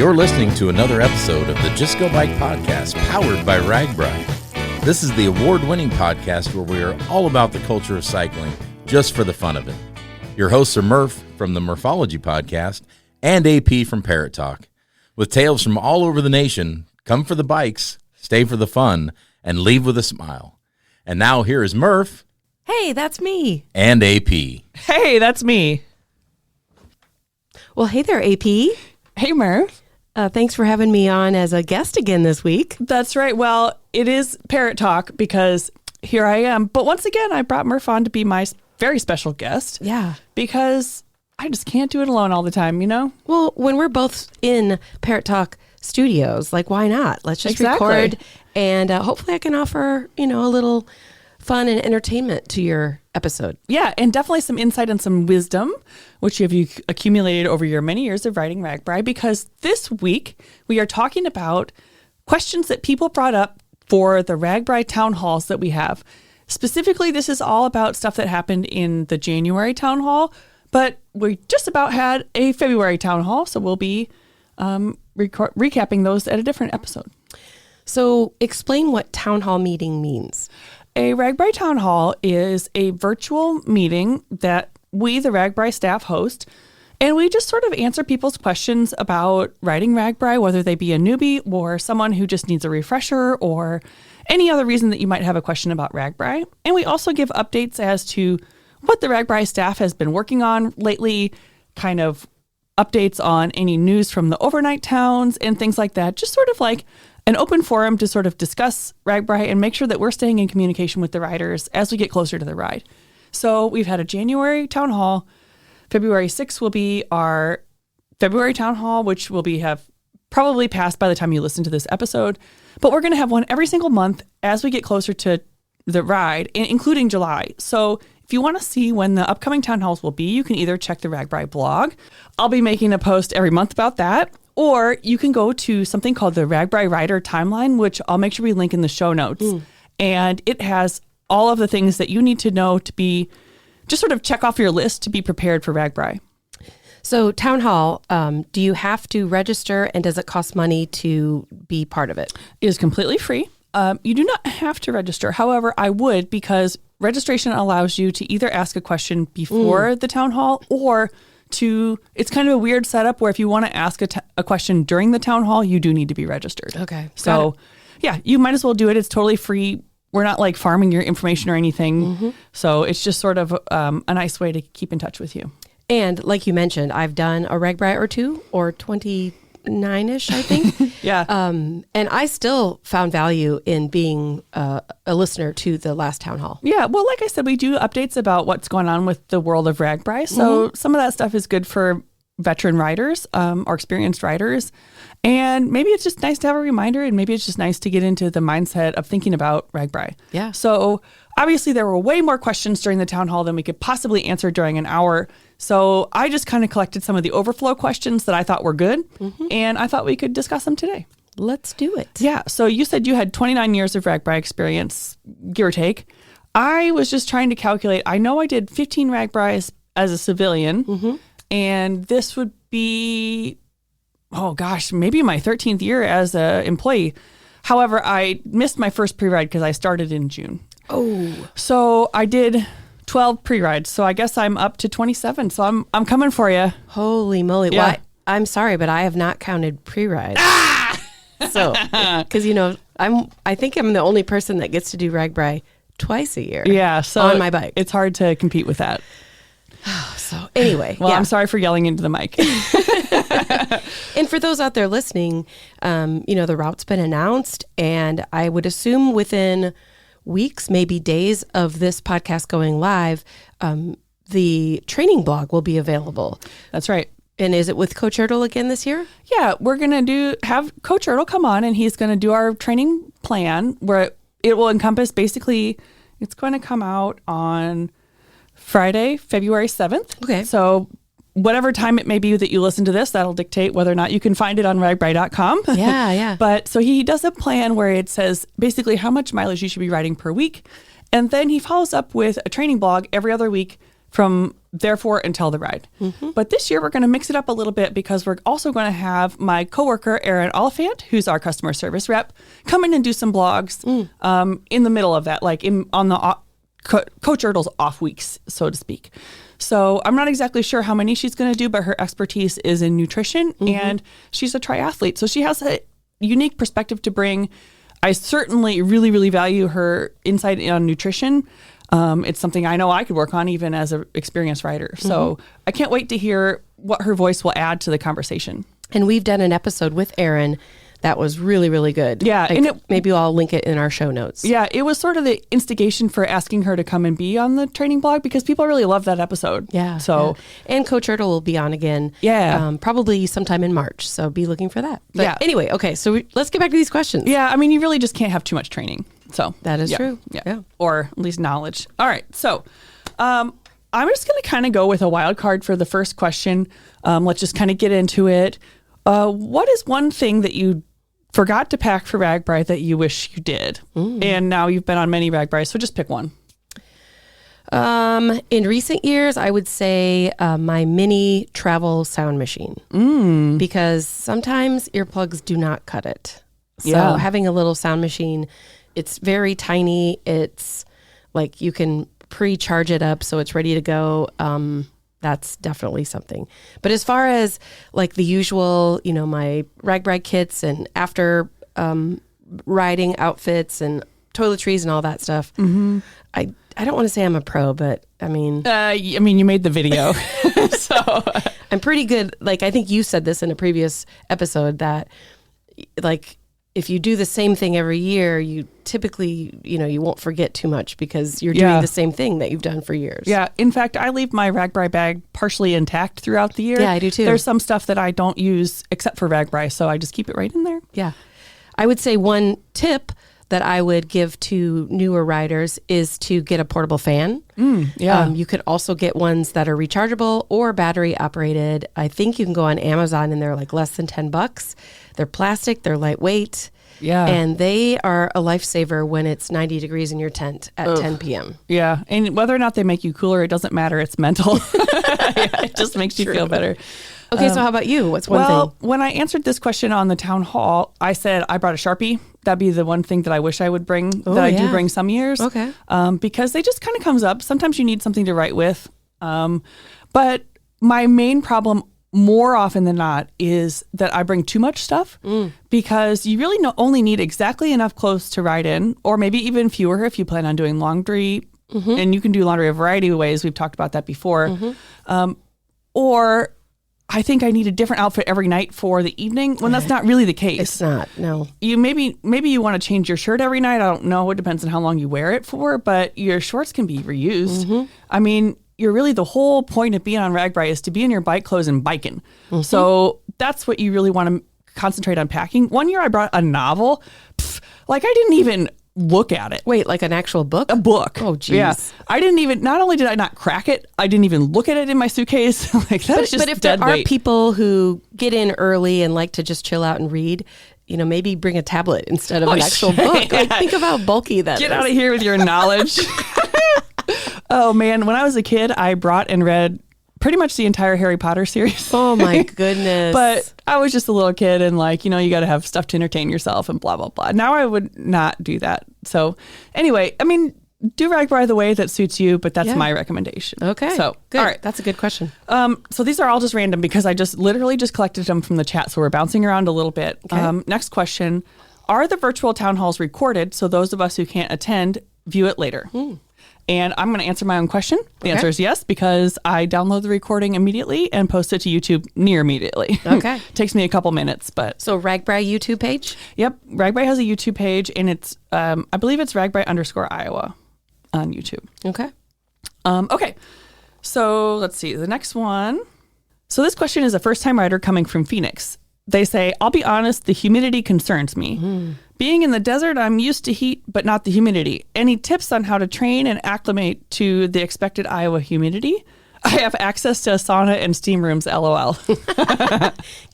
You're listening to another episode of the Just Go Bike podcast, powered by RAGBRAI. This is the award-winning podcast where we are all about the culture of cycling, just for the fun of it. Your hosts are Murph from the Murphology podcast and AP from ParrotTalk. With tales from all over the nation, come for the bikes, stay for the fun, and leave with a smile. And now here is Murph. Hey, that's me. And AP. Hey, that's me. Well, hey there, AP. Hey, Murph. Thanks for having me on as a guest again this week. That's right. Well, it is Parrot Talk because here I am. But once again, I brought Murph on to be my very special guest. Yeah. Because I just can't do it alone all the time, you know? Well, when we're both in Parrot Talk studios, like, why not? Let's just Exactly. record, and hopefully I can offer, a little fun and entertainment to your episode. Yeah, and definitely some insight and some wisdom, which you have accumulated over your many years of writing RAGBRAI, because this week we are talking about questions that people brought up for the RAGBRAI town halls that we have. Specifically, this is all about stuff that happened in the January town hall, but we just about had a February town hall, so we'll be recapping those at a different episode. So explain what town hall meeting means. A RAGBRAI town hall is a virtual meeting that we, the RAGBRAI staff, host, and we just sort of answer people's questions about writing RAGBRAI, whether they be a newbie or someone who just needs a refresher or any other reason that you might have a question about RAGBRAI. And we also give updates as to what the RAGBRAI staff has been working on lately, kind of updates on any news from the overnight towns and things like that. Just sort of like an open forum to sort of discuss RAGBRAI and make sure that we're staying in communication with the riders as we get closer to the ride. So we've had a January town hall. February 6th will be our February town hall, which will have probably passed by the time you listen to this episode. But we're going to have one every single month as we get closer to the ride, including July. So if you want to see when the upcoming town halls will be, you can either check the RAGBRAI blog. I'll be making a post every month about that. Or you can go to something called the RAGBRAI Rider Timeline, which I'll make sure we link in the show notes. And it has all of the things that you need to know to be, just sort of check off your list to be prepared for RAGBRAI. So town hall, do you have to register, and does it cost money to be part of it? It is completely free. You do not have to register. However, I would, because registration allows you to either ask a question before the town hall or it's kind of a weird setup where if you want to ask a question during the town hall, you do need to be registered. Okay. So yeah, you might as well do it. It's totally free. We're not like farming your information or anything. So it's just sort of a nice way to keep in touch with you. And like you mentioned, I've done a RAGBRAI or two, or 29-ish, I think. Yeah. And I still found value in being a listener to the last town hall. Yeah. Well, like I said, we do updates about what's going on with the world of RAGBRAI. So some of that stuff is good for veteran riders or experienced riders. And maybe it's just nice to have a reminder, and maybe it's just nice to get into the mindset of thinking about RAGBRAI. Yeah. So obviously there were way more questions during the town hall than we could possibly answer during an hour. So I just kind of collected some of the overflow questions that I thought were good, and I thought we could discuss them today. Let's do it. Yeah. So you said you had 29 years of RAGBRAI experience, give or take. I was just trying to calculate. I know I did 15 RAGBRAIs as a civilian, and this would be, maybe my 13th year as an employee. However, I missed my first pre-ride because I started in June. Oh. So I did 12 pre-rides. So I guess I'm up to 27. So I'm coming for you. Holy moly. Yeah. Well, I'm sorry, but I have not counted pre-rides. So, because, I think I'm the only person that gets to do RAGBRAI twice a year. Yeah. So on my bike. It's hard to compete with that. So anyway. Well, I'm sorry for yelling into the mic. And for those out there listening, the route's been announced, and I would assume within weeks, maybe days of this podcast going live, the training blog will be available. That's right. And is it with Coach Ertl again this year? Yeah, we're going to have Coach Ertl come on, and he's going to do our training plan where it will encompass basically, it's going to come out on Friday, February 7th. Okay. So whatever time it may be that you listen to this, that'll dictate whether or not you can find it on ragbrai.com. Yeah. But so he does a plan where it says basically how much mileage you should be riding per week. And then he follows up with a training blog every other week from therefore until the ride. But this year we're going to mix it up a little bit because we're also going to have my coworker Erin Oliphant, who's our customer service rep, come in and do some blogs in the middle of that, like on the Coach Ertle's off weeks, so to speak. So I'm not exactly sure how many she's going to do, but her expertise is in nutrition and she's a triathlete. So she has a unique perspective to bring. I certainly really, really value her insight on nutrition. It's something I know I could work on even as an experienced writer. So I can't wait to hear what her voice will add to the conversation. And we've done an episode with Erin that was really, really good. Yeah. And maybe I'll link it in our show notes. Yeah. It was sort of the instigation for asking her to come and be on the training blog because people really love that episode. Yeah. So, And Coach Ertle will be on again. Yeah. Probably sometime in March. So be looking for that. But yeah. Anyway, okay. So let's get back to these questions. Yeah. I mean, you really just can't have too much training. So that is true. Yeah. Or at least knowledge. All right. So, I'm just going to kind of go with a wild card for the first question. Let's just kind of get into it. What is one thing that you forgot to pack for RAGBRAI that you wish you did? And now you've been on many RAGBRAIs, so just pick one. In recent years, I would say my mini travel sound machine because sometimes earplugs do not cut it. So having a little sound machine, it's very tiny. It's like you can pre-charge it up so it's ready to go. That's definitely something. But as far as like the usual, my RAGBRAI kits and after riding outfits and toiletries and all that stuff, I don't want to say I'm a pro, but I mean, you made the video, so I'm pretty good. Like I think you said this in a previous episode that like if you do the same thing every year, you typically, you won't forget too much because you're doing the same thing that you've done for years. Yeah. In fact, I leave my RAGBRAI bag partially intact throughout the year. Yeah, I do too. There's some stuff that I don't use except for RAGBRAI, so I just keep it right in there. Yeah. I would say one tip that I would give to newer riders is to get a portable fan. You could also get ones that are rechargeable or battery operated. I think you can go on Amazon and they're like less than $10. They're plastic, they're lightweight. Yeah. And they are a lifesaver when it's 90 degrees in your tent at 10 p.m. Yeah. And whether or not they make you cooler, it doesn't matter. It's mental. It just makes you feel better. Okay, so how about you? What's one thing? Well, when I answered this question on the town hall, I said I brought a Sharpie. That'd be the one thing that I wish I would bring, I do bring some years. Okay. Because they just kind of comes up. Sometimes you need something to write with. But my main problem more often than not is that I bring too much stuff because you really only need exactly enough clothes to ride in, or maybe even fewer if you plan on doing laundry. And you can do laundry a variety of ways. We've talked about that before. Or I think I need a different outfit every night for the evening when that's not really the case. It's not, no. You maybe you want to change your shirt every night. I don't know. It depends on how long you wear it for, but your shorts can be reused. I mean, the whole point of being on RAGBRAI is to be in your bike clothes and biking. So that's what you really want to concentrate on packing. One year I brought a novel. I didn't even look at it. Wait, like an actual book? A book. Oh, geez. Yeah. Not only did I not crack it, I didn't even look at it in my suitcase. But if there are people who get in early and like to just chill out and read, maybe bring a tablet instead of an actual book. Think of how bulky that is. Get out of here with your knowledge. Oh, man. When I was a kid, I brought and read pretty much the entire Harry Potter series. Oh, my goodness. But I was just a little kid and you got to have stuff to entertain yourself and blah, blah, blah. Now I would not do that. So anyway, I mean, do RAGBRAI the way that suits you, but that's my recommendation. Okay. So, good. All right. That's a good question. So these are all just random because I just literally collected them from the chat. So we're bouncing around a little bit. Okay. Next question. Are the virtual town halls recorded so those of us who can't attend view it later? And I'm going to answer my own question. The answer is yes, because I download the recording immediately and post it to YouTube near immediately. Okay. Takes me a couple minutes, but... So RAGBRAI YouTube page? Yep. RAGBRAI has a YouTube page, and it's, I believe it's RAGBRAI_Iowa on YouTube. Okay. Okay. So let's see. The next one. So this question is a first-time writer coming from Phoenix. They say, I'll be honest, the humidity concerns me. Being in the desert, I'm used to heat, but not the humidity. Any tips on how to train and acclimate to the expected Iowa humidity? I have access to a sauna and steam rooms, LOL.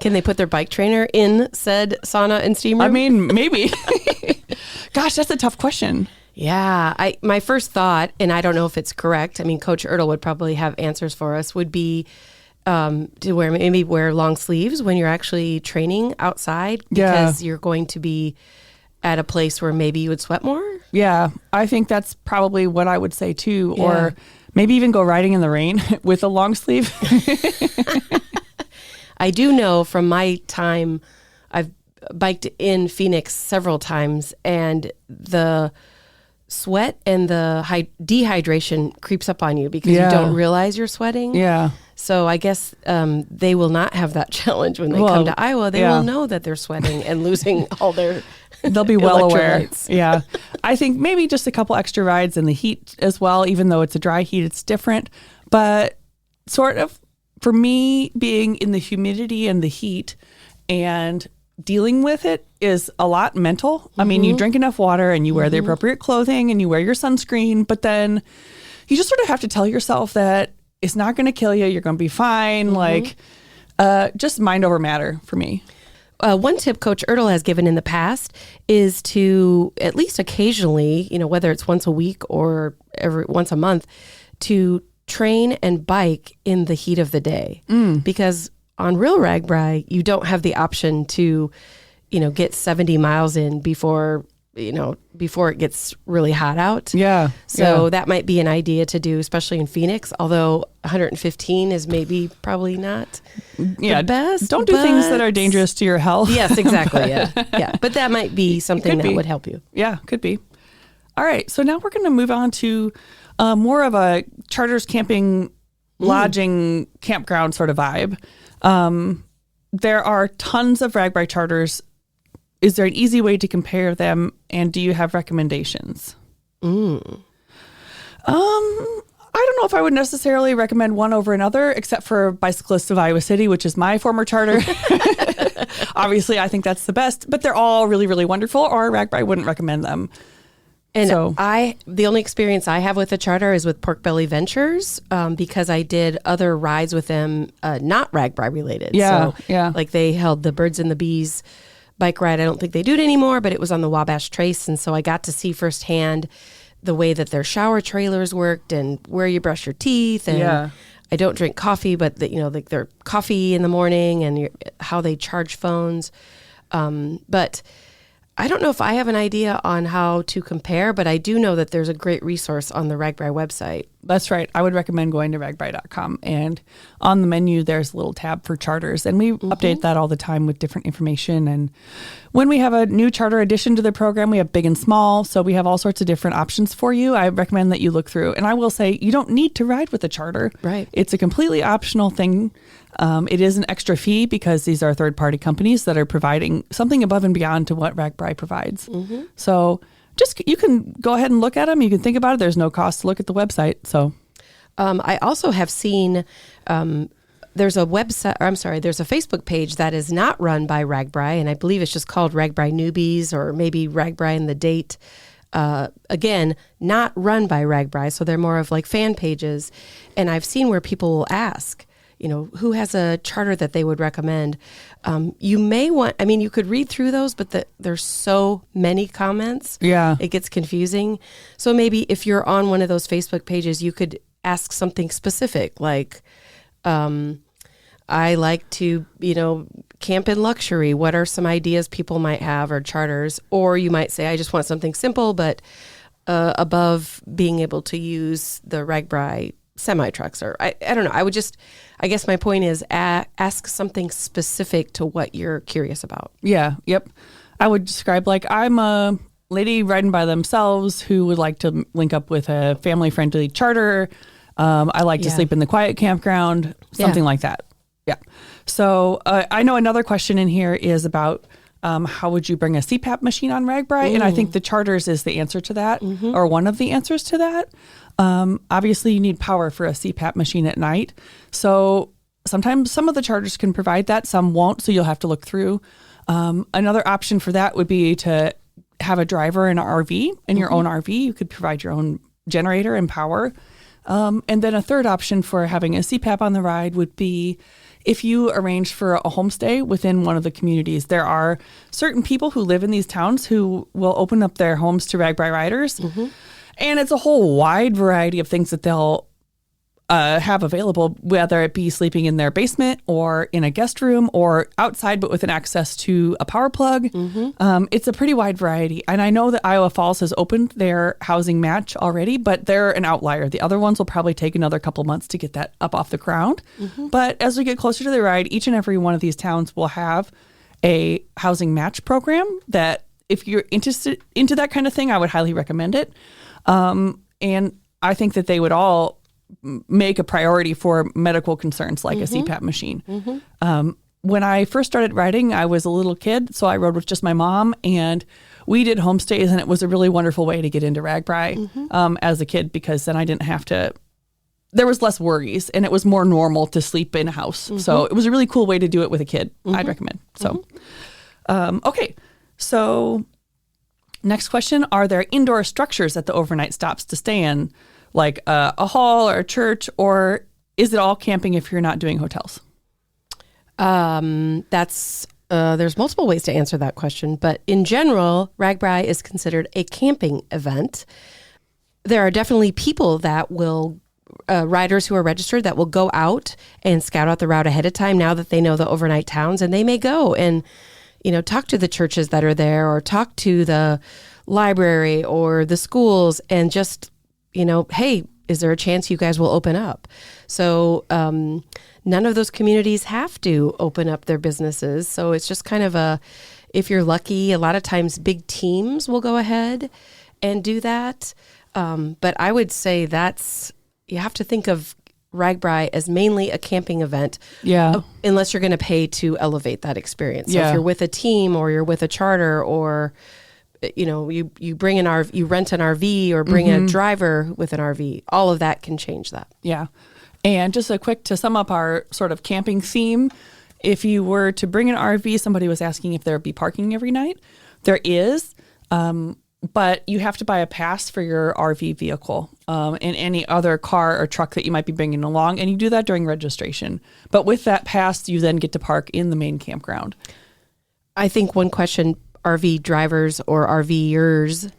Can they put their bike trainer in said sauna and steam room? I mean, maybe. Gosh, that's a tough question. Yeah, my first thought, and I don't know if it's correct. I mean, Coach Ertl would probably have answers for us. Would be to wear long sleeves when you're actually training outside because you're going to be at a place where maybe you would sweat more. Yeah, I think that's probably what I would say too, or maybe even go riding in the rain with a long sleeve. I do know from my time, I've biked in Phoenix several times, and the sweat and the dehydration creeps up on you because you don't realize you're sweating. Yeah. So I guess they will not have that challenge when they come to Iowa. They will know that they're sweating and losing all their They'll be well aware. Yeah. I think maybe just a couple extra rides in the heat as well, even though it's a dry heat, it's different. But sort of for me, being in the humidity and the heat and dealing with it is a lot mental. Mm-hmm. I mean, you drink enough water and you wear the appropriate clothing and you wear your sunscreen, but then you just sort of have to tell yourself that it's not going to kill you. You're going to be fine. Like, just mind over matter for me. One tip Coach Ertl has given in the past is to at least occasionally, whether it's once a week or once a month, to train and bike in the heat of the day. Because on real RAGBRAI, you don't have the option to, get 70 miles in before it gets really hot out. Yeah. So that might be an idea to do, especially in Phoenix, although 115 is probably not the best. Don't do things that are dangerous to your health. Yes, exactly. Yeah. But that might be something that would help you. Yeah, could be. All right. So now we're going to move on to more of a charters, camping, lodging, campground sort of vibe. There are tons of RAGBRAI charters. Is there an easy way to compare them, and do you have recommendations? I don't know if I would necessarily recommend one over another, except for Bicyclists of Iowa City, which is my former charter. Obviously, I think that's the best, but they're all really, really wonderful, or RAGBRAI wouldn't recommend them. And the only experience I have with a charter is with Pork Belly Ventures, because I did other rides with them, not RAGBRAI related. Yeah, like they held the Birds and the Bees bike ride. I don't think they do it anymore, but it was on the Wabash Trace. And so I got to see firsthand the way that their shower trailers worked and where you brush your teeth. And I don't drink coffee, but like their coffee in the morning and how they charge phones. But I don't know if I have an idea on how to compare, but I do know that there's a great resource on the RAGBRAI website. That's right. I would recommend going to ragbrai.com, and on the menu, there's a little tab for charters, and we update that all the time with different information. And when we have a new charter addition to the program, we have big and small, so we have all sorts of different options for you. I recommend that you look through, and I will say you don't need to ride with a charter. Right. It's a completely optional thing. It is an extra fee because these are third-party companies that are providing something above and beyond to what RAGBRAI provides. So you can go ahead and look at them. You can think about it. There's no cost to look at the website. So I also have seen there's a Facebook page that is not run by RAGBRAI, and I believe it's just called RAGBRAI Newbies, or maybe RAGBRAI in the Date. Again, not run by RAGBRAI, so they're more of like fan pages. And I've seen where people will ask, who has a charter that they would recommend. You could read through those, but there's so many comments. Yeah. It gets confusing. So maybe if you're on one of those Facebook pages, you could ask something specific, like, I like to, camp in luxury. What are some ideas people might have, or charters? Or you might say, I just want something simple, but above being able to use the RAGBRAI semi-trucks, or I don't know. I guess my point is ask something specific to what you're curious about. Yeah. Yep. I would describe, like, I'm a lady riding by themselves who would like to link up with a family-friendly charter. I like to sleep in the quiet campground, something like that. Yeah. So I know another question in here is about how would you bring a CPAP machine on RAGBRAI? And I think the charters is the answer to that, or one of the answers to that. Obviously, you need power for a CPAP machine at night. So sometimes some of the charters can provide that, some won't, so you'll have to look through. Another option for that would be to have a driver in an RV, in your own RV. You could provide your own generator and power. And then a third option for having a CPAP on the ride would be if you arrange for a homestay within one of the communities, there are certain people who live in these towns who will open up their homes to RAGBRAI riders. And it's a whole wide variety of things that they'll have available, whether it be sleeping in their basement or in a guest room or outside, but with an access to a power plug. It's a pretty wide variety. And I know that Iowa Falls has opened their housing match already, but they're an outlier. The other ones will probably take another couple months to get that up off the ground. But as we get closer to the ride, each and every one of these towns will have a housing match program that if you're interested into that kind of thing, I would highly recommend it. And I think that they would all make a priority for medical concerns like a CPAP machine. When I first started riding, I was a little kid, so I rode with just my mom, and we did homestays, and it was a really wonderful way to get into RAGBRAI as a kid, because then I didn't have to, there was less worries, and it was more normal to sleep in a house. So it was a really cool way to do it with a kid. I'd recommend. So, okay. So next question, are there indoor structures at the overnight stops to stay in? Like a hall or a church, or is it all camping if you're not doing hotels? There's multiple ways to answer that question, but in general, RAGBRAI is considered a camping event. There are definitely people that will, riders who are registered, that will go out and scout out the route ahead of time now that they know the overnight towns, and they may go and, talk to the churches that are there, or talk to the library or the schools, and just hey, is there a chance you guys will open up? So none of those communities have to open up their businesses. So it's just kind of if you're lucky, a lot of times big teams will go ahead and do that. But I would say you have to think of RAGBRAI as mainly a camping event. Unless you're going to pay to elevate that experience. So if you're with a team, or you're with a charter, or you bring an RV, you rent an RV, or bring a driver with an RV, all of that can change that. Yeah. And just to sum up our sort of camping theme, if you were to bring an RV, somebody was asking if there would be parking every night. There is, but you have to buy a pass for your RV vehicle and any other car or truck that you might be bringing along. And you do that during registration. But with that pass, you then get to park in the main campground. I think one question RV drivers or RVers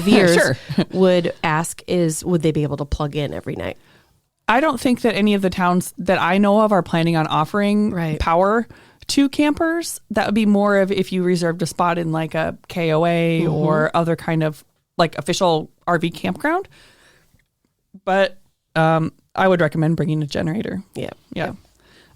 Sure. would ask is, would they be able to plug in every night? I don't think that any of the towns that I know of are planning on offering power to campers. That would be more of if you reserved a spot in like a KOA or other kind of like official RV campground. But I would recommend bringing a generator. Yeah.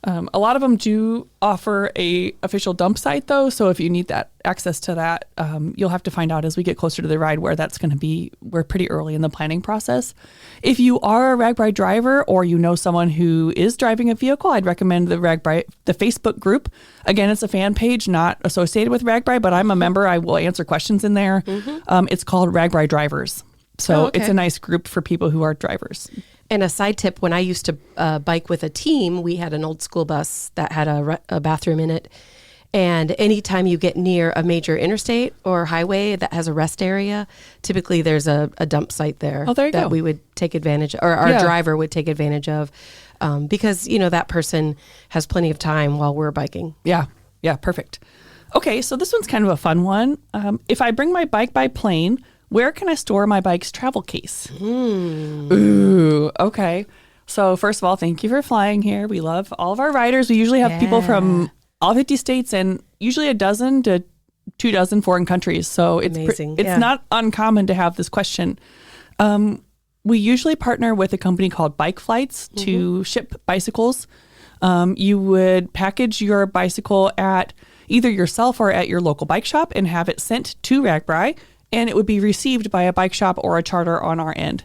A lot of them do offer a official dump site though. So if you need that access to that, you'll have to find out as we get closer to the ride where that's going to be. We're pretty early in the planning process. If you are a RAGBRAI driver, or you know someone who is driving a vehicle, I'd recommend the Facebook group. Again, it's a fan page not associated with RAGBRAI, but I'm a member. I will answer questions in there. It's called RAGBRAI Drivers. So it's a nice group for people who are drivers. And a side tip, when I used to bike with a team, we had an old school bus that had a bathroom in it. And anytime you get near a major interstate or highway that has a rest area, typically there's a dump site there that we would take advantage, or our driver would take advantage of, because, that person has plenty of time while we're biking. Yeah, perfect. Okay, so this one's kind of a fun one. If I bring my bike by plane, where can I store my bike's travel case? Ooh, okay. So first of all, thank you for flying here. We love all of our riders. We usually have people from all 50 states and usually a dozen to 24 foreign countries. So it's amazing. It's not uncommon to have this question. We usually partner with a company called Bike Flights to ship bicycles. You would package your bicycle at either yourself or at your local bike shop and have it sent to RAGBRAI. And it would be received by a bike shop or a charter on our end.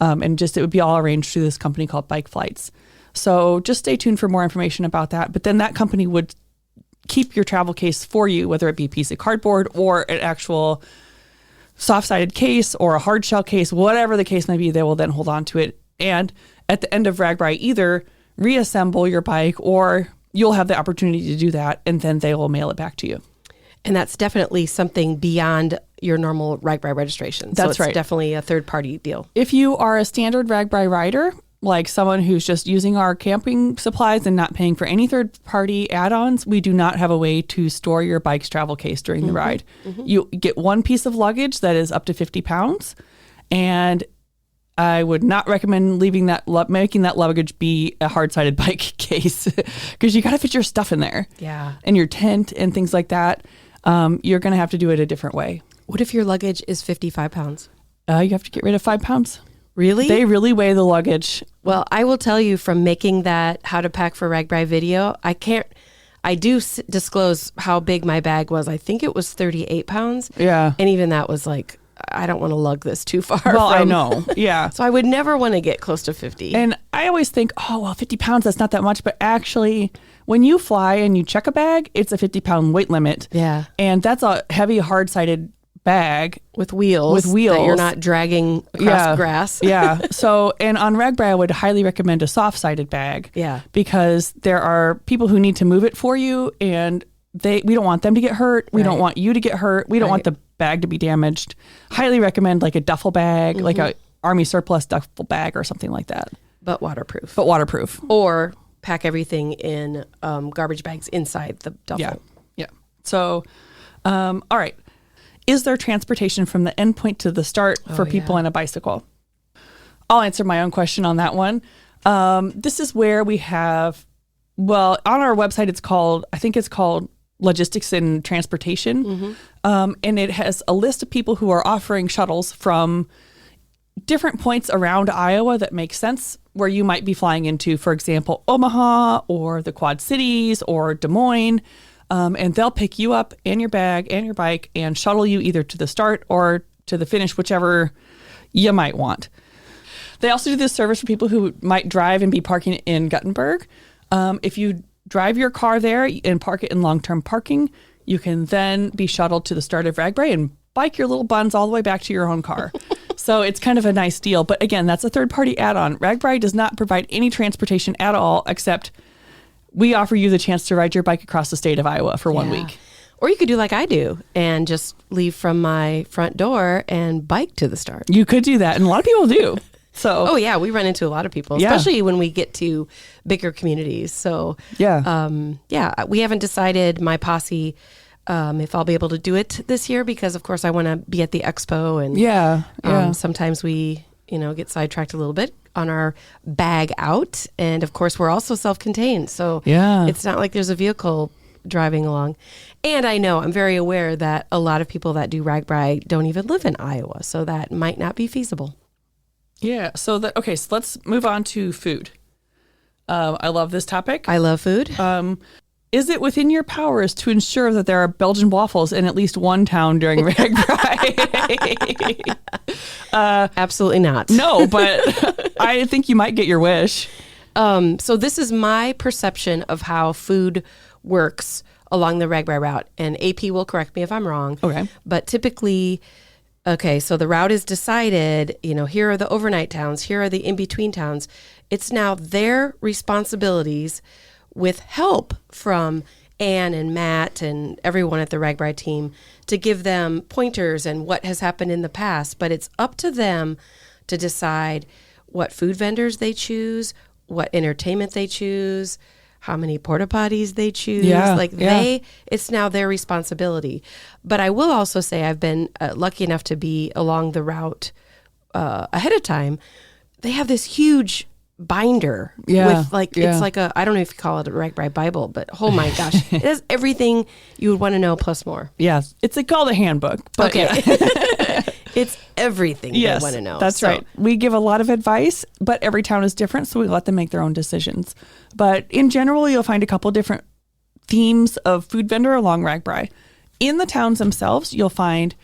It would be all arranged through this company called Bike Flights. So just stay tuned for more information about that. But then that company would keep your travel case for you, whether it be a piece of cardboard or an actual soft-sided case or a hard shell case, whatever the case may be, they will then hold on to it. And at the end of RAGBRAI, either reassemble your bike, or you'll have the opportunity to do that, and then they will mail it back to you. And that's definitely something beyond your normal RAGBRAI registration. That's right. It's definitely a third-party deal. If you are a standard RAGBRAI rider, like someone who's just using our camping supplies and not paying for any third-party add-ons, we do not have a way to store your bike's travel case during the ride. You get one piece of luggage that is up to 50 pounds, and I would not recommend making that luggage be a hard-sided bike case because you got to fit your stuff in there. Yeah. And your tent and things like that. You're going to have to do it a different way. What if your luggage is 55 pounds? You have to get rid of 5 pounds. Really? They really weigh the luggage. Well, I will tell you from making that How to Pack for RAGBRAI video, I do disclose how big my bag was. I think it was 38 pounds. Yeah. And even that was like, I don't want to lug this too far. Well, I know. Yeah. So I would never want to get close to 50. And I always think, 50 pounds, that's not that much. But actually, when you fly and you check a bag, it's a 50-pound weight limit. Yeah. And that's a heavy, hard-sided bag. With wheels. That you're not dragging across grass. Yeah. So, and on RAGBRAI, I would highly recommend a soft-sided bag. Yeah. Because there are people who need to move it for you, and we don't want them to get hurt. We don't want you to get hurt. We don't want the bag to be damaged. Highly recommend like a duffel bag, like a Army surplus duffel bag or something like that. But waterproof. Or pack everything in garbage bags inside the duffel. Yeah. So, all right. Is there transportation from the end point to the start for people on a bicycle? I'll answer my own question on that one. This is where we have, on our website, I think it's called Logistics and Transportation. And it has a list of people who are offering shuttles from different points around Iowa that make sense, where you might be flying into, for example, Omaha or the Quad Cities or Des Moines. And they'll pick you up and your bag and your bike and shuttle you either to the start or to the finish, whichever you might want. They also do this service for people who might drive and be parking in Guttenberg. If you drive your car there and park it in long-term parking, you can then be shuttled to the start of RAGBRAI and bike your little buns all the way back to your own car. So it's kind of a nice deal. But again, that's a third-party add-on. RAGBRAI does not provide any transportation at all, except we offer you the chance to ride your bike across the state of Iowa for 1 week. Or you could do like I do and just leave from my front door and bike to the start. You could do that. And a lot of people do. So, we run into a lot of people, especially when we get to bigger communities. So, we haven't decided, my posse, if I'll be able to do it this year, because of course I want to be at the expo, and sometimes we, get sidetracked a little bit on our bag out, and of course we're also self-contained, so it's not like there's a vehicle driving along. And I'm very aware that a lot of people that do RAGBRAI don't even live in Iowa, so that might not be feasible. Yeah. So let's move on to food. I love this topic. I love food. Is it within your powers to ensure that there are Belgian waffles in at least one town during RAGBRAI? Absolutely not. No, but I think you might get your wish. So this is my perception of how food works along the RAGBRAI route, and AP will correct me if I'm wrong. Okay. But typically, so the route is decided, here are the overnight towns, here are the in-between towns. It's now their responsibilities, with help from Anne and Matt and everyone at the RAGBRAI team, to give them pointers and what has happened in the past. But it's up to them to decide what food vendors they choose, what entertainment they choose, how many porta potties they choose. It's now their responsibility. But I will also say I've been lucky enough to be along the route ahead of time. They have this huge binder with it's like I don't know if you call it a RAGBRAI Bible, but oh my gosh, it has everything you would want to know plus more. Yes, it's called a handbook. But it's everything you want to know. That's right. We give a lot of advice, but every town is different, so we let them make their own decisions. But in general, you'll find a couple different themes of food vendor along RAGBRAI. In the towns themselves, you'll find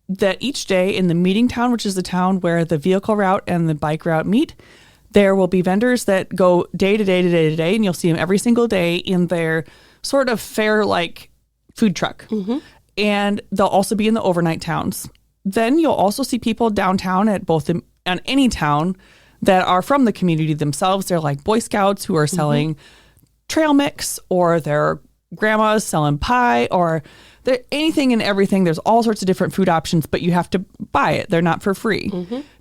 that each day in the meeting town, which is the town where the vehicle route and the bike route meet, there will be vendors that go day to day to day to day, and you'll see them every single day in their sort of fair-like food truck. Mm-hmm. And they'll also be in the overnight towns. Then you'll also see people downtown at any town that are from the community themselves. They're like Boy Scouts who are selling trail mix, or they're grandmas selling pie, or anything and everything. There's all sorts of different food options, but you have to buy it. They're not for free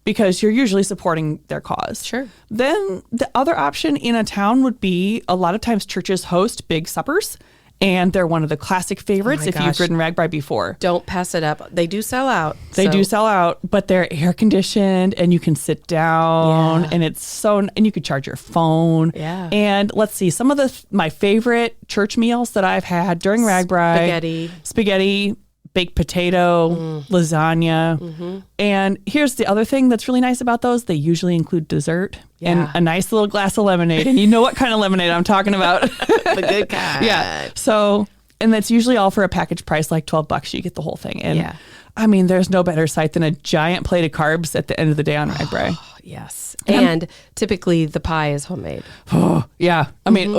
because you're usually supporting their cause. Sure. Then the other option in a town would be, a lot of times churches host big suppers, and they're one of the classic favorites if you've ridden RAGBRAI before. Don't pass it up. They do sell out. They do sell out, but they're air conditioned and you can sit down and and you could charge your phone. Yeah. And let's see, some of my favorite church meals that I've had during RAGBRAI. Spaghetti, baked potato, lasagna. And here's the other thing that's really nice about those. They usually include dessert and a nice little glass of lemonade. And you know what kind of lemonade I'm talking about. The good kind. Yeah. So, and that's usually all for a package price, like $12. You get the whole thing. And I mean, there's no better sight than a giant plate of carbs at the end of the day on RAGBRAI. Oh, yes. And typically the pie is homemade. Oh, yeah. I mean,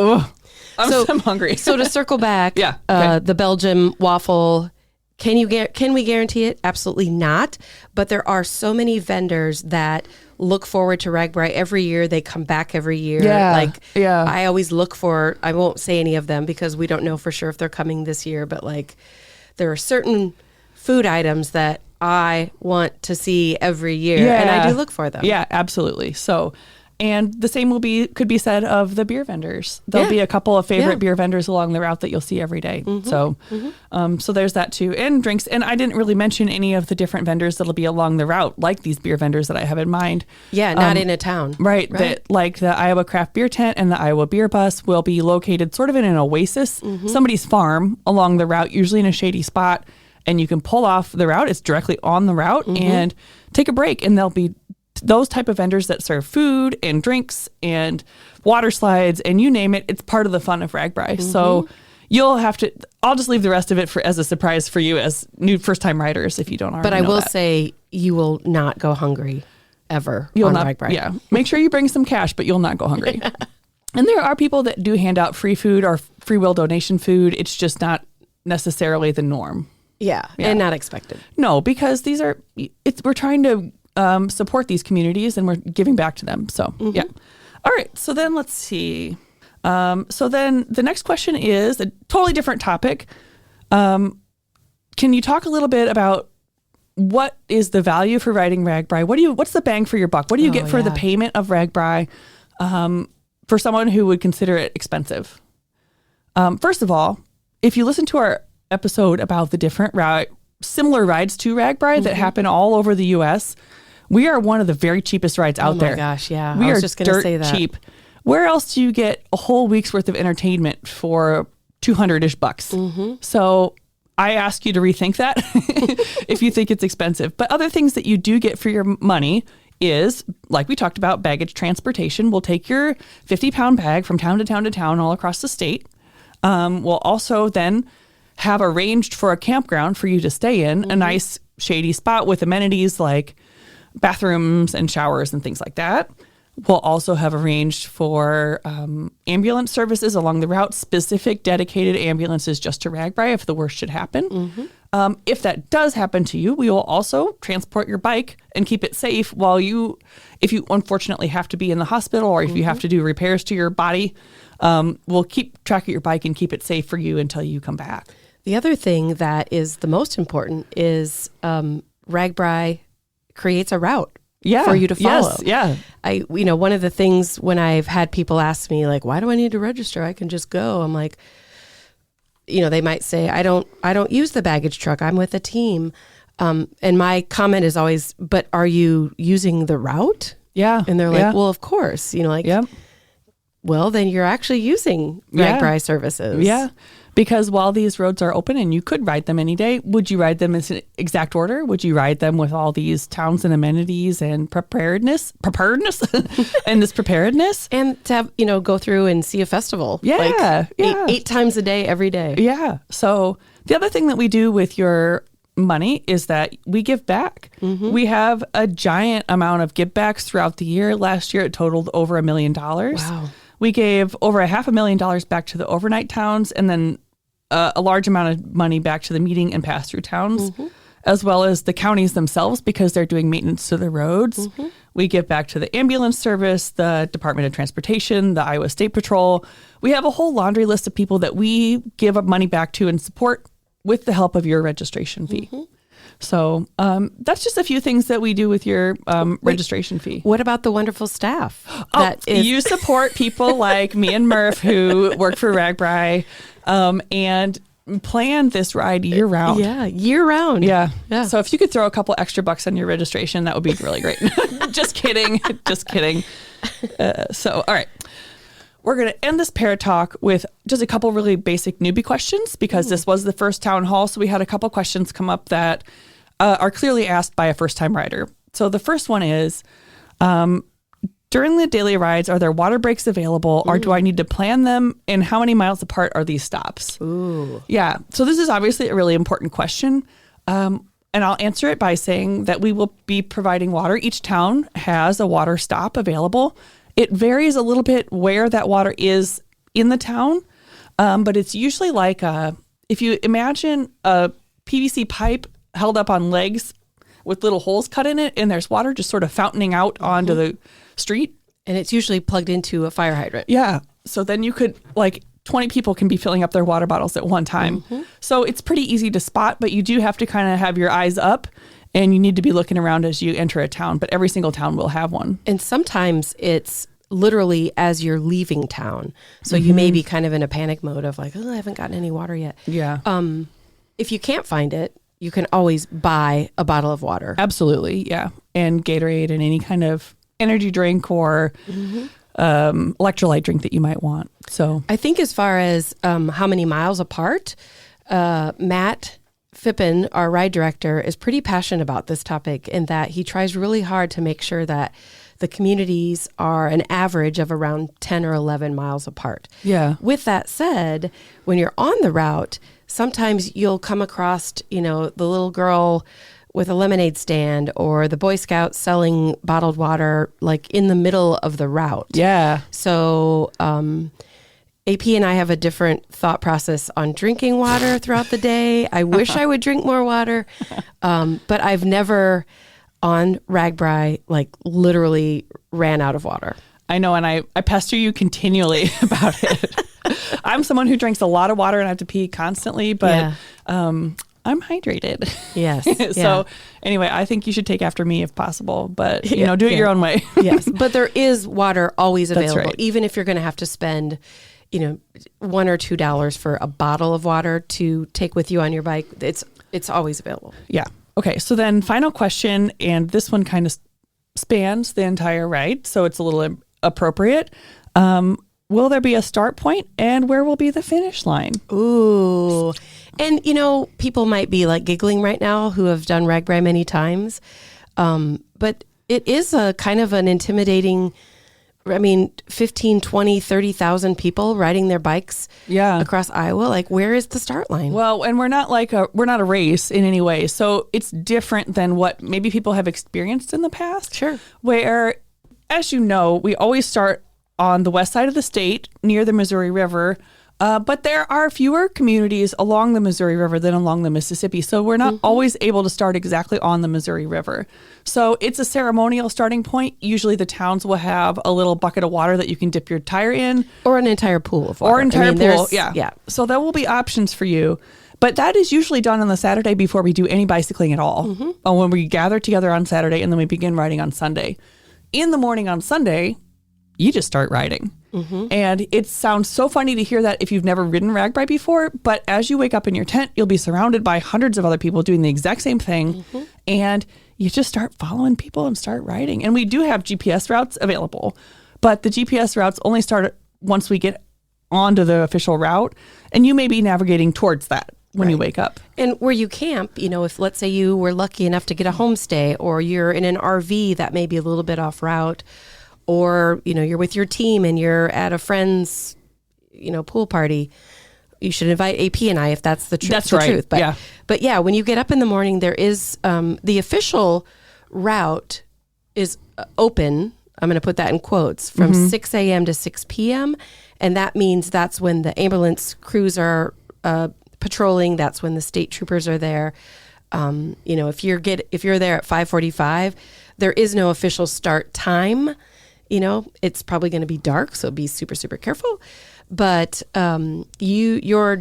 I'm hungry. So to circle back, the Belgium waffle, can we guarantee it? Absolutely not. But there are so many vendors that look forward to RAGBRAI every year. They come back every year. I always look for, I won't say any of them because we don't know for sure if they're coming this year, but like there are certain food items that I want to see every year and I do look for them. Yeah, absolutely. So, and the same could be said of the beer vendors. There'll be a couple of favorite beer vendors along the route that you'll see every day. So there's that too. And drinks. And I didn't really mention any of the different vendors that'll be along the route, like these beer vendors that I have in mind. Yeah, not in a town. Right. That, like the Iowa Craft Beer Tent and the Iowa Beer Bus will be located sort of in an oasis, somebody's farm along the route, usually in a shady spot. And you can pull off the route. It's directly on the route and take a break. And there'll be those type of vendors that serve food and drinks and water slides and you name it. It's part of the fun of RAGBRAI. So I'll just leave the rest of it as a surprise for you as new first time riders if you don't already know. But I will say you will not go hungry ever on RAGBRAI. Yeah. Make sure you bring some cash, but you'll not go hungry. And there are people that do hand out free food or free will donation food. It's just not necessarily the norm. Yeah. And not expected. No, because we're trying to support these communities and we're giving back to them. So, yeah. All right. So then let's see. So then the next question is a totally different topic. Can you talk a little bit about what is the value for riding RAGBRAI? What's the bang for your buck? What do you get for the payment of RAGBRAI for someone who would consider it expensive? First of all, if you listen to our episode about the different similar rides to RAGBRAI that happen all over the U.S., we are one of the very cheapest rides out there. Oh my gosh, yeah. We I was are just going to say that. Cheap. Where else do you get a whole week's worth of entertainment for $200-ish bucks? So I ask you to rethink that if you think it's expensive. But other things that you do get for your money is, like we talked about, baggage transportation. We'll take your 50-pound bag from town to town to town all across the state. We'll also then have arranged for a campground for you to stay in, a nice shady spot with amenities like bathrooms and showers and things like that. We'll also have arranged for ambulance services along the route, specific dedicated ambulances just to RAGBRAI if the worst should happen. If that does happen to you, we will also transport your bike and keep it safe if you unfortunately have to be in the hospital or if you have to do repairs to your body. We'll keep track of your bike and keep it safe for you until you come back. The other thing that is the most important is RAGBRAI creates a route for you to follow. Yes, yeah. One of the things when I've had people ask me like, why do I need to register? I can just go. I'm like, they might say, I don't use the baggage truck. I'm with a team. And my comment is always, but are you using the route? Yeah. And they're like, well, of course, well, then you're actually using RAGBRAI services. Yeah. Because while these roads are open and you could ride them any day, would you ride them in exact order? Would you ride them with all these towns and amenities and preparedness and this preparedness? And to have, go through and see a festival. Yeah. Eight times a day, every day. Yeah. So the other thing that we do with your money is that we give back. We have a giant amount of give backs throughout the year. Last year, it totaled over $1 million. Wow. We gave over $500,000 back to the overnight towns and then a large amount of money back to the meeting and pass-through towns. as well as the counties themselves because they're doing maintenance to the roads. We give back to the ambulance service, the Department of Transportation, the Iowa State Patrol. We have a whole laundry list of people that we give money back to and support with the help of your registration fee. So that's just a few things that we do with your registration fee. What about the wonderful staff? You support people like me and Murph who work for RAGBRAI and plan this ride year round. Yeah, year round. Yeah. So if you could throw a couple extra bucks on your registration, that would be really great. Just kidding. Just kidding. All right. We're going to end this Parrot Talk with just a couple really basic newbie questions because this was the first town hall. So we had a couple questions come up that are clearly asked by a first-time rider. So the first one is, during the daily rides, are there water breaks available or do I need to plan them? And how many miles apart are these stops? Ooh. Yeah. So this is obviously a really important question. And I'll answer it by saying that we will be providing water. Each town has a water stop available. It varies a little bit where that water is in the town, but it's usually like if you imagine a PVC pipe held up on legs with little holes cut in it, and there's water just sort of fountaining out onto the street. And it's usually plugged into a fire hydrant. Yeah. So then you could, 20 people can be filling up their water bottles at one time. So it's pretty easy to spot, but you do have to kind of have your eyes up. And you need to be looking around as you enter a town, but every single town will have one. And sometimes it's literally as you're leaving town. So you may be kind of in a panic mode of I haven't gotten any water yet. Yeah. If you can't find it, you can always buy a bottle of water. Absolutely. Yeah. And Gatorade and any kind of energy drink or electrolyte drink that you might want. So I think as far as how many miles apart, Matt Phippen, our ride director, is pretty passionate about this topic in that he tries really hard to make sure that the communities are an average of around 10 or 11 miles apart. Yeah. With that said, when you're on the route, sometimes you'll come across, the little girl with a lemonade stand or the Boy Scouts selling bottled water in the middle of the route. Yeah. So AP and I have a different thought process on drinking water throughout the day. I wish I would drink more water, but I've never on RAGBRAI literally ran out of water. I know, and I pester you continually about it. I'm someone who drinks a lot of water and I have to pee constantly, but I'm hydrated. Yes. So anyway, I think you should take after me if possible, but do it your own way. Yes, but there is water always available, That's right. even if you're going to have to spend $1 or $2 for a bottle of water to take with you on your bike. It's always available. Yeah. Okay. So then final question, and this one kind of spans the entire ride, so it's a little appropriate. Will there be a start point and where will be the finish line? Ooh. And, people might be giggling right now who have done RAGBRAI many times. But it is a kind of an intimidating, 15, 20, 30,000 people riding their bikes across Iowa. Where is the start line? Well, and we're not a race in any way. So it's different than what maybe people have experienced in the past. Sure. Where, as you know, we always start on the west side of the state near the Missouri River. But there are fewer communities along the Missouri River than along the Mississippi. So we're not always able to start exactly on the Missouri River. So it's a ceremonial starting point. Usually the towns will have a little bucket of water that you can dip your tire in. Or an entire pool of water. Or an entire pool, yeah. So there will be options for you. But that is usually done on the Saturday before we do any bicycling at all. When we gather together on Saturday and then we begin riding on Sunday. In the morning on Sunday, you just start riding. And it sounds so funny to hear that if you've never ridden RAGBRAI before, but as you wake up in your tent, you'll be surrounded by hundreds of other people doing the exact same thing. And you just start following people and start riding. And we do have GPS routes available, but the GPS routes only start once we get onto the official route. And you may be navigating towards that when you wake up. And where you camp, if let's say you were lucky enough to get a homestay or you're in an RV that may be a little bit off route, or, you're with your team and you're at a friend's, pool party, you should invite AP and I if that's the truth. That's right. Truth. But yeah, when you get up in the morning, there is the official route is open. I'm going to put that in quotes from 6 a.m. to 6 p.m. And that means that's when the ambulance crews are patrolling. That's when the state troopers are there. If you're there at 5:45, there is no official start time. It's probably going to be dark, so be super, super careful. But your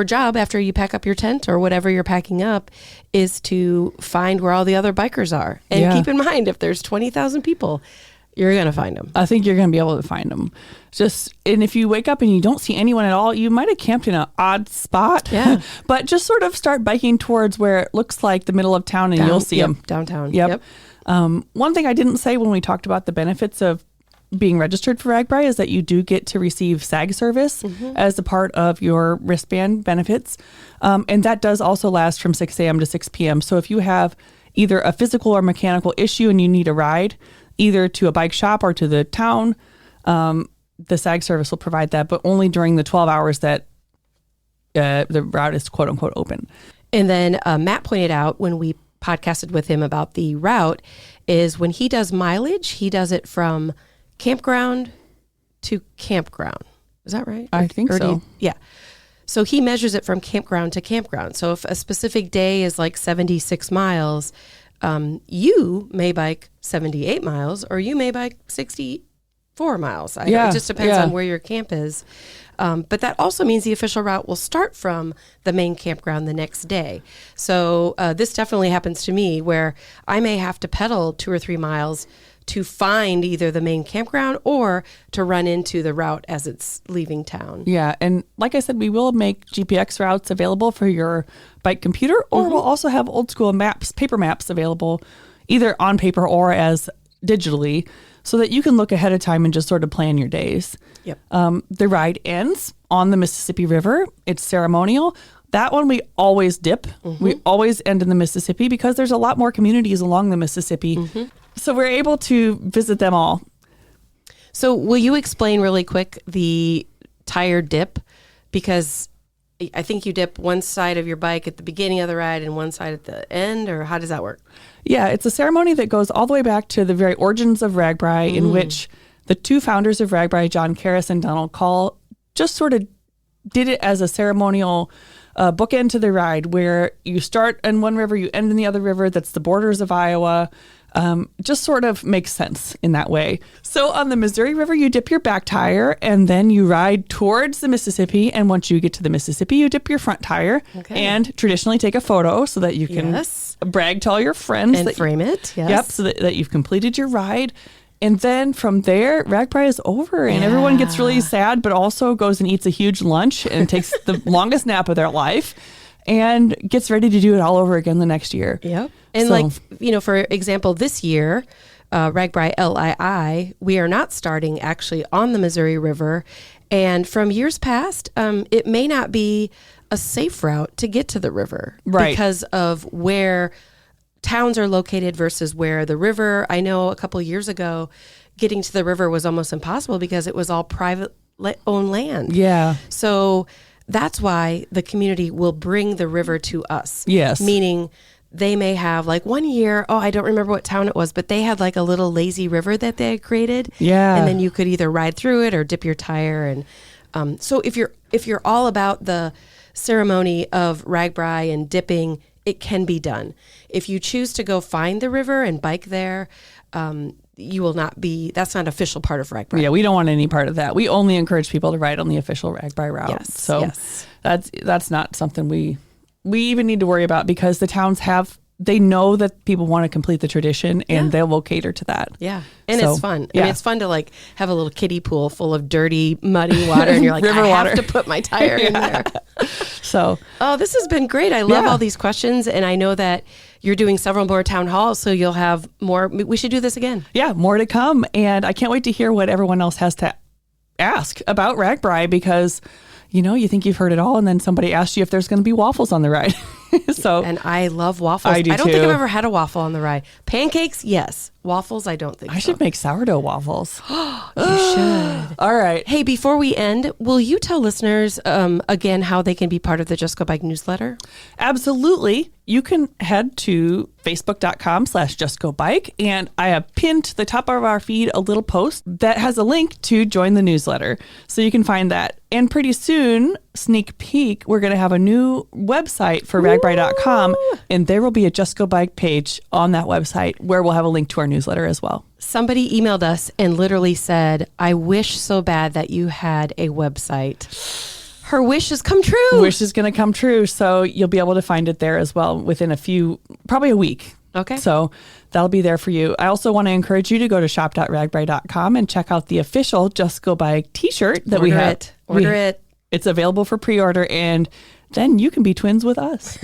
job after you pack up your tent or whatever you're packing up is to find where all the other bikers are. And keep in mind, if there's 20,000 people, you're going to find them. I think you're going to be able to find them. And if you wake up and you don't see anyone at all, you might have camped in an odd spot. Yeah. But just sort of start biking towards where it looks like the middle of town and you'll see them. Downtown. Yep. One thing I didn't say when we talked about the benefits of being registered for RAGBRAI is that you do get to receive SAG service as a part of your wristband benefits. And that does also last from 6 a.m. to 6 p.m. So if you have either a physical or mechanical issue and you need a ride, either to a bike shop or to the town, the SAG service will provide that, but only during the 12 hours that the route is quote unquote open. And then Matt pointed out when we podcasted with him about the route is when he does mileage, he does it from campground to campground. Is that right? I think so. Yeah. So he measures it from campground to campground. So if a specific day is like 76 miles, you may bike 78 miles or you may bike 64 miles. It just depends on where your camp is. But that also means the official route will start from the main campground the next day. So this definitely happens to me where I may have to pedal 2 or 3 miles to find either the main campground or to run into the route as it's leaving town. Yeah. And like I said, we will make GPX routes available for your bike computer, or we'll also have old school maps, paper maps available either on paper or as digitally so that you can look ahead of time and just sort of plan your days. Yep. The ride ends on the Mississippi River. It's ceremonial. That one we always dip. We always end in the Mississippi because there's a lot more communities along the Mississippi. So we're able to visit them all. So will you explain really quick the tire dip? Because I think you dip one side of your bike at the beginning of the ride and one side at the end, or how does that work? Yeah, it's a ceremony that goes all the way back to the very origins of RAGBRAI, in which the two founders of RAGBRAI, John Karras and Donald Call, just sort of did it as a ceremonial bookend to the ride where you start in one river, you end in the other river. That's the borders of Iowa. Just sort of makes sense in that way. So on the Missouri River, you dip your back tire and then you ride towards the Mississippi. And once you get to the Mississippi, you dip your front tire and traditionally take a photo so that you can brag to all your friends. And frame it. Yes. Yep. So that you've completed your ride. And then from there, RAGBRAI is over and everyone gets really sad, but also goes and eats a huge lunch and takes the longest nap of their life and gets ready to do it all over again the next year. Yep. And for example, this year, RAGBRAI LII, we are not starting actually on the Missouri River. And from years past, it may not be a safe route to get to the river because of where towns are located versus where the river. I know a couple of years ago, getting to the river was almost impossible because it was all private owned land. Yeah. So that's why the community will bring the river to us. Yes. Meaning they may have like one year, I don't remember what town it was, but they had like a little lazy river that they had created. Yeah. And then you could either ride through it or dip your tire. And so if you're all about the ceremony of RAGBRAI and dipping, it can be done. If you choose to go find the river and bike there, you will not be, that's not an official part of RAGBRAI. Yeah, we don't want any part of that. We only encourage people to ride on the official RAGBRAI route. Yes, so yes. that's not something we even need to worry about because the towns they know that people want to complete the tradition and they will cater to that. Yeah. And it's fun. I mean, it's fun to like have a little kiddie pool full of dirty, muddy water and you're like, I have to put my tire in there. So, this has been great. I love all these questions. And I know that you're doing several more town halls, so you'll have more. We should do this again. Yeah, more to come. And I can't wait to hear what everyone else has to ask about RAGBRAI because, you think you've heard it all. And then somebody asks you if there's going to be waffles on the ride. And I love waffles. I do I don't too. think I've ever had a waffle on the ride. Pancakes, yes. Waffles, I don't think I should make sourdough waffles. You should. All right. Hey, before we end, will you tell listeners again how they can be part of the Just Go Bike newsletter? Absolutely. You can head to facebook.com/justgobike. And I have pinned to the top of our feed a little post that has a link to join the newsletter. So you can find that. And pretty soon, sneak peek, we're going to have a new website for RAGBRAI.com, and there will be a Just Go Bike page on that website where we'll have a link to our newsletter as well. Somebody emailed us and literally said, I wish so bad that you had a website. Her wish has come true. Wish is going to come true. So you'll be able to find it there as well within probably a week. Okay. So that'll be there for you. I also want to encourage you to go to shop.ragbrai.com and check out the official Just Go Bike t-shirt that we have. Order it. It's available for pre-order, and then you can be twins with us.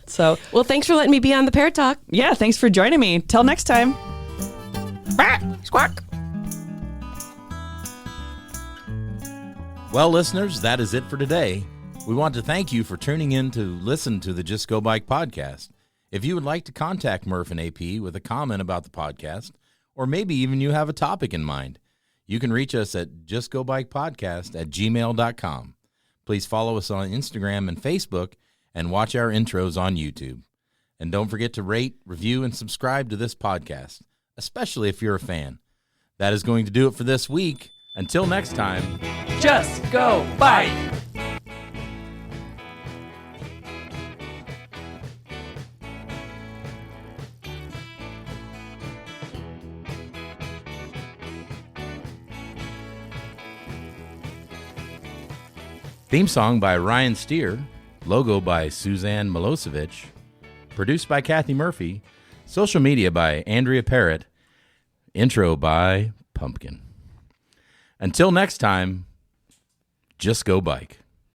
So, well, thanks for letting me be on the ParrotTalk. Yeah, thanks for joining me. Till next time. Squawk. Well, listeners, that is it for today. We want to thank you for tuning in to listen to the Just Go Bike podcast. If you would like to contact Murph and AP with a comment about the podcast, or maybe even you have a topic in mind, you can reach us at justgobikepodcast@gmail.com. Please follow us on Instagram and Facebook and watch our intros on YouTube. And don't forget to rate, review, and subscribe to this podcast, especially if you're a fan. That is going to do it for this week. Until next time, Just Go Bike! Theme song by Ryan Steer, logo by Suzanne Milosevic, produced by Kathy Murphy, social media by Andrea Parrott, intro by Pumpkin. Until next time, just go bike.